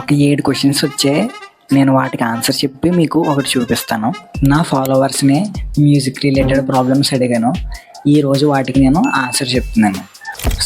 ఒక 7 క్వశ్చన్స్ వచ్చే నేను వాటికి ఆన్సర్ చెప్పి మీకు ఒకటి చూపిస్తాను. నా ఫాలోవర్స్ని మ్యూజిక్ రిలేటెడ్ ప్రాబ్లమ్స్ అడిగాను. ఈరోజు వాటికి నేను ఆన్సర్ చెప్తున్నాను.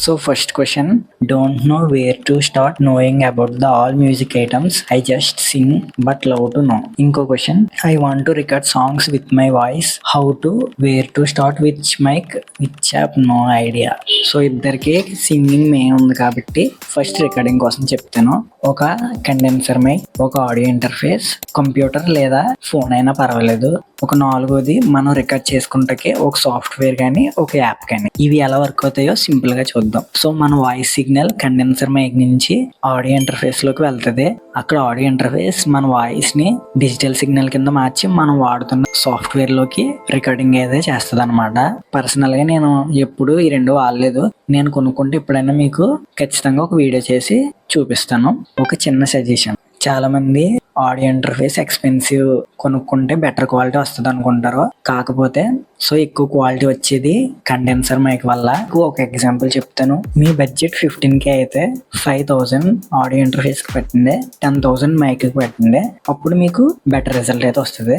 So first question, don't know where to start knowing about the all music items, I just sing but love to know. ఇంకో question, I want to record songs with my voice, how to, where to start, which mic, which app, no idea. So ఇద్దరికి singing main ఉంది కాబట్టి first recording కోసం చెప్తాను. ఒక condenser mic, ఒక audio interface, computer లేదా phone అయినా పర్వాలేదు. ఒక నాలుగోది మనం రికార్డ్ చేసుకుంటే ఒక సాఫ్ట్వేర్ కానీ ఒక యాప్ కానీ. ఇవి ఎలా వర్క్ అవుతాయో సింపుల్ గా చూద్దాం. సో మన వాయిస్ సిగ్నల్ కండెన్సర్ మైక్ నుంచి ఆడియో ఇంటర్ఫేస్ లోకి వెళ్తుంది. అక్కడ ఆడియో ఇంటర్ఫేస్ మన వాయిస్ ని డిజిటల్ సిగ్నల్ కింద మార్చి మనం వాడుతున్న సాఫ్ట్వేర్ లోకి రికార్డింగ్ అయితే చేస్తుంది అనమాట. పర్సనల్ గా నేను ఎప్పుడు ఈ రెండు వాడలేదు. నేను కొనుక్కుంటే ఎప్పుడైనా మీకు ఖచ్చితంగా ఒక వీడియో చేసి చూపిస్తాను. ఒక చిన్న సజెషన్, చాలా మంది ఆడియో ఇంటర్ఫేస్ ఎక్స్పెన్సివ్ కొనుక్కుంటే బెటర్ క్వాలిటీ వస్తుంది అనుకుంటారు. కాకపోతే సో ఎక్కువ క్వాలిటీ వచ్చేది కండెన్సర్ మైక్ వల్ల. ఒక ఎగ్జాంపుల్ చెప్తాను. మీ బడ్జెట్ 15K అయితే 5,000 ఆడియో ఇంటర్ఫేస్ కి పెట్టండి, 10,000 మైక్ కి పెట్టండి. అప్పుడు మీకు బెటర్ రిజల్ట్ అయితే వస్తుంది.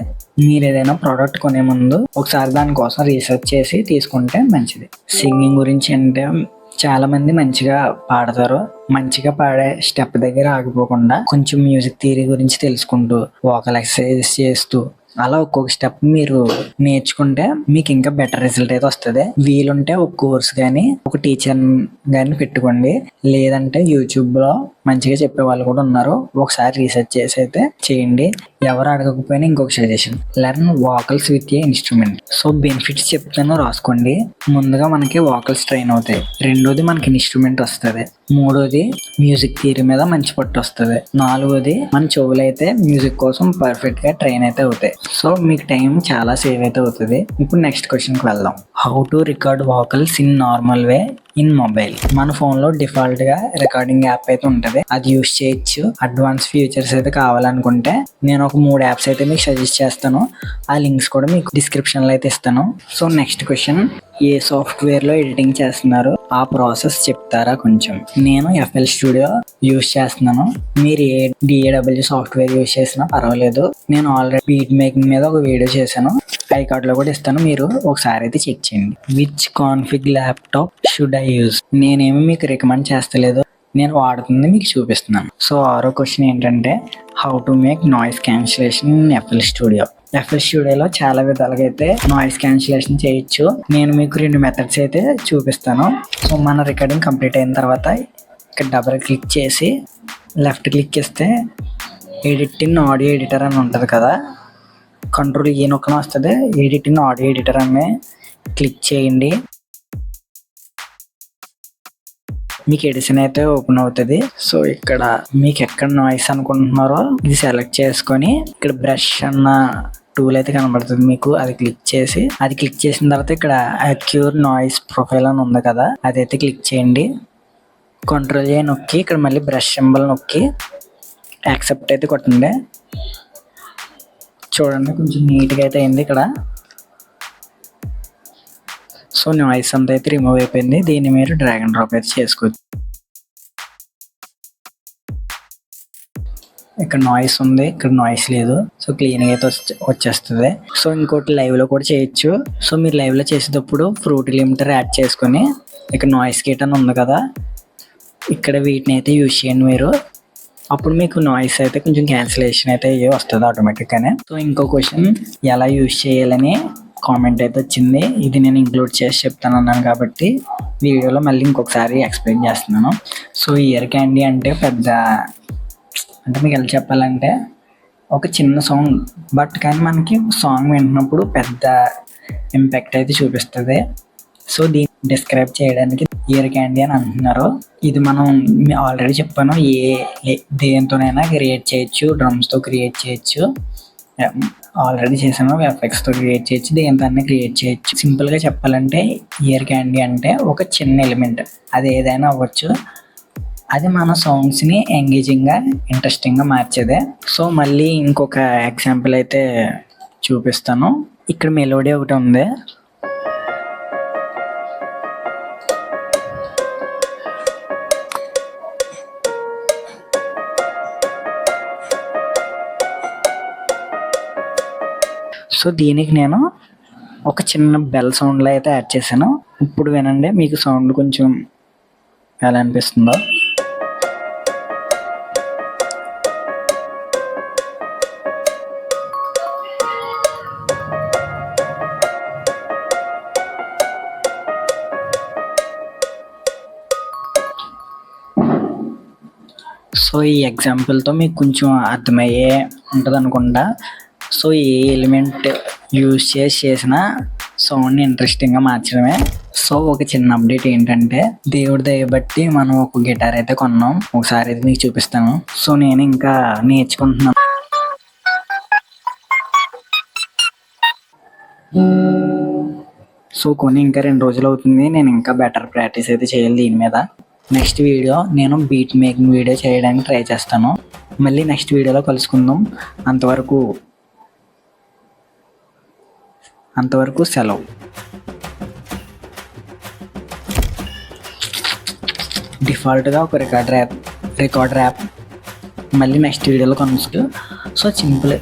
మీరు ఏదైనా ప్రోడక్ట్ కొనే ముందు ఒకసారి దానికోసం రీసెర్చ్ చేసి తీసుకుంటే మంచిది. సింగింగ్ గురించి అంటే చాలా మంది మంచిగా పాడతారు. మంచిగా పాడే స్టెప్ దగ్గర ఆగిపోకుండా కొంచెం మ్యూజిక్ థియరీ గురించి తెలుసుకుంటూ వోకల్ ఎక్సర్సైజ్ చేస్తూ అలా ఒక్కొక్క స్టెప్ మీరు నేర్చుకుంటే మీకు ఇంకా బెటర్ రిజల్ట్ అయితే వస్తుంది. వీలుంటే ఒక కోర్స్ కానీ ఒక టీచర్ కానీ పెట్టుకోండి. లేదంటే యూట్యూబ్ లో మంచిగా చెప్పే వాళ్ళు కూడా ఉన్నారు. ఒకసారి రీసెర్చ్ చేసి అయితే చేయండి. ఎవరు అడగకపోయినా ఇంకొక suggestion, learn vocals with a instrument. So benefits చెప్తాను, రాసుకోండి. ముందుగా మనకి వోకల్స్ ట్రైన్ అవుతాయి. రెండోది మనకి ఇన్స్ట్రుమెంట్ వస్తుంది. మూడోది మ్యూజిక్ థియరీ మీద మంచి పట్టు వస్తుంది. నాలుగోది మన చెవులు అయితే మ్యూజిక్ కోసం పర్ఫెక్ట్ గా ట్రైన్ అయితే అవుతాయి. సో మీకు టైం చాలా సేవ్ అయితే అవుతుంది. ఇప్పుడు నెక్స్ట్ క్వశ్చన్ కి వెళ్దాం. How to record vocals in normal way in mobile. మన ఫోన్ లో డిఫాల్ట్ గా రికార్డింగ్ యాప్ అయితే ఉంటది, అది యూస్ చేయొచ్చు. అడ్వాన్స్ ఫీచర్స్ అయితే కావాలనుకుంటే నేను ఒక 3 యాప్స్ అయితే మీకు సజెస్ట్ చేస్తాను. ఆ లింక్స్ కూడా మీకు డిస్క్రిప్షన్ లో అయితే ఇస్తాను. సో నెక్స్ట్ క్వశ్చన్, ఏ సాఫ్ట్వేర్ లో ఎడిటింగ్ చేస్తున్నారు, ఆ ప్రాసెస్ చెప్తారా కొంచెం. నేను FL Studio యూస్ చేస్తున్నాను. మీరు ఏ DAW సాఫ్ట్వేర్ యూస్ చేసినా పర్వాలేదు. నేను ఆల్రెడీ బీట్ మేకింగ్ మీద ఒక వీడియో చేశాను, ఐ కార్డ్ లో కూడా ఇస్తాను, మీరు ఒకసారి అయితే చెక్ చేయండి. Which config laptop should I use. నేనేమి మీకు రికమెండ్ చేస్తలేదు, నేను వాడుతుంది మీకు చూపిస్తున్నాను. సో 6వ క్వశ్చన్ ఏంటంటే, how to make noise cancellation in FL Studio. FL Studioలో చాలా విధాలుగా అయితే నాయిస్ క్యాన్సిలేషన్ చేయొచ్చు. నేను మీకు 2 మెథడ్స్ అయితే చూపిస్తాను. సో మన రికార్డింగ్ కంప్లీట్ అయిన తర్వాత ఇక్కడ డబుల్ క్లిక్ చేసి లెఫ్ట్ క్లిక్ ఇస్తే ఎడిట్ ఇన్ ఆడియో ఎడిటర్ అని ఉంటుంది కదా, కంట్రోల్ E నొక్కన వస్తుంది. ఎడిట్ ఇన్ ఆడియో ఎడిటర్ అని క్లిక్ చేయండి. మీకు ఎడిషన్ అయితే ఓపెన్ అవుతుంది. సో ఇక్కడ మీకు ఎక్కడ నాయిస్ అనుకుంటున్నారో ఇది సెలెక్ట్ చేసుకొని ఇక్కడ బ్రష్ అన్న టూల్ అయితే కనబడుతుంది మీకు, అది క్లిక్ చేసిన తర్వాత ఇక్కడ అక్యూర్ నాయిస్ ప్రొఫైల్ అని ఉంది కదా, అదైతే క్లిక్ చేయండి. కంట్రోల్ A నొక్కి ఇక్కడ మళ్ళీ బ్రష్ సింబల్ నొక్కి యాక్సెప్ట్ అయితే కొట్టండి. చూడండి కొంచెం నీట్గా అయితే అయింది ఇక్కడ. సో నాయిస్ అంతా అయితే రిమూవ్ అయిపోయింది. దీన్ని మీరు డ్రాగ్ అండ్ డ్రాప్ అయితే చేసుకోవచ్చు. ఇక్కడ నాయిస్ ఉంది, ఇక్కడ నాయిస్ లేదు. సో క్లీన్గా అయితే వచ్చేస్తుంది. సో ఇంకోటి లైవ్లో కూడా చేయొచ్చు. సో మీరు లైవ్లో చేసేటప్పుడు ఫ్రూట్ లిమిటర్ యాడ్ చేసుకొని ఇక్కడ నాయిస్ గేట్ అని ఉంది కదా, ఇక్కడ వీటిని అయితే యూజ్ చేయండి మీరు. అప్పుడు మీకు నాయిస్ అయితే కొంచెం క్యాన్సిలేషన్ అయితే వస్తుంది ఆటోమేటిక్గానే. సో ఇంకో క్వశ్చన్, ఎలా యూజ్ చేయాలని కామెంట్ అయితే వచ్చింది. ఇది నేను ఇంక్లూడ్ చేసి చెప్తాను అన్నాను కాబట్టి వీడియోలో మళ్ళీ ఇంకొకసారి ఎక్స్ప్లెయిన్ చేస్తున్నాను. సో ఇయర్ క్యాండీ అంటే అంటే మీకు ఎలా చెప్పాలంటే ఒక చిన్న సాంగ్, బట్ కానీ మనకి సాంగ్ వింటున్నప్పుడు పెద్ద ఇంపాక్ట్ అయితే చూపిస్తుంది. సో దీన్ని డిస్క్రైబ్ చేయడానికి ఇయర్ క్యాండీ అని అంటున్నారు. ఇది మనం ఆల్రెడీ చెప్పాను, దేంతోనైనా క్రియేట్ చేయొచ్చు. డ్రమ్స్తో క్రియేట్ చేయొచ్చు, ఆల్రెడీ చేసాను. ఎఫెక్ట్స్తో క్రియేట్ చేయొచ్చు, దేంతో క్రియేట్ చేయొచ్చు. సింపుల్గా చెప్పాలంటే ఇయర్ క్యాండీ అంటే ఒక చిన్న ఎలిమెంట్, అది ఏదైనా అవ్వచ్చు. అది మన సాంగ్స్ని ఎంగేజింగ్గా ఇంట్రెస్టింగ్గా మార్చేదే. సో మళ్ళీ ఇంకొక ఎగ్జాంపుల్ అయితే చూపిస్తాను. ఇక్కడ మెలోడీ ఒకటి ఉంది, సో దీనికి నేను ఒక చిన్న బెల్ సౌండ్లో అయితే యాడ్ చేశాను. ఇప్పుడు వినండి, మీకు సౌండ్ కొంచెం ఎలా అనిపిస్తుందో. సో ఈ ఎగ్జాంపుల్తో మీకు కొంచెం అర్థమయ్యే ఉంటుంది అనుకుంటా. సో ఏ ఎలిమెంట్ యూజ్ చేసిన సౌండ్ని ఇంట్రెస్టింగ్గా మార్చడమే. సో ఒక చిన్న అప్డేట్ ఏంటంటే, దేవుడి దయ బట్టి మనం ఒక గిటార్ అయితే కొన్నాం. ఒకసారి అయితే మీకు చూపిస్తాను. సో నేను ఇంకా నేర్చుకుంటున్నాను. సో కొని ఇంకా 2 రోజులు అవుతుంది. నేను ఇంకా బెటర్ ప్రాక్టీస్ అయితే చేయాలి దీని మీద. నెక్స్ట్ వీడియో నేను బీట్ మేకింగ్ వీడియో చేయడానికి ట్రై చేస్తాను. మళ్ళీ నెక్స్ట్ వీడియోలో కలుసుకుందాం. అంతవరకు సెలవు. డిఫాల్ట్గా ఒక రికార్డర్ యాప్ మళ్ళీ నెక్స్ట్ వీడియోలో కలుసుకు. So simple.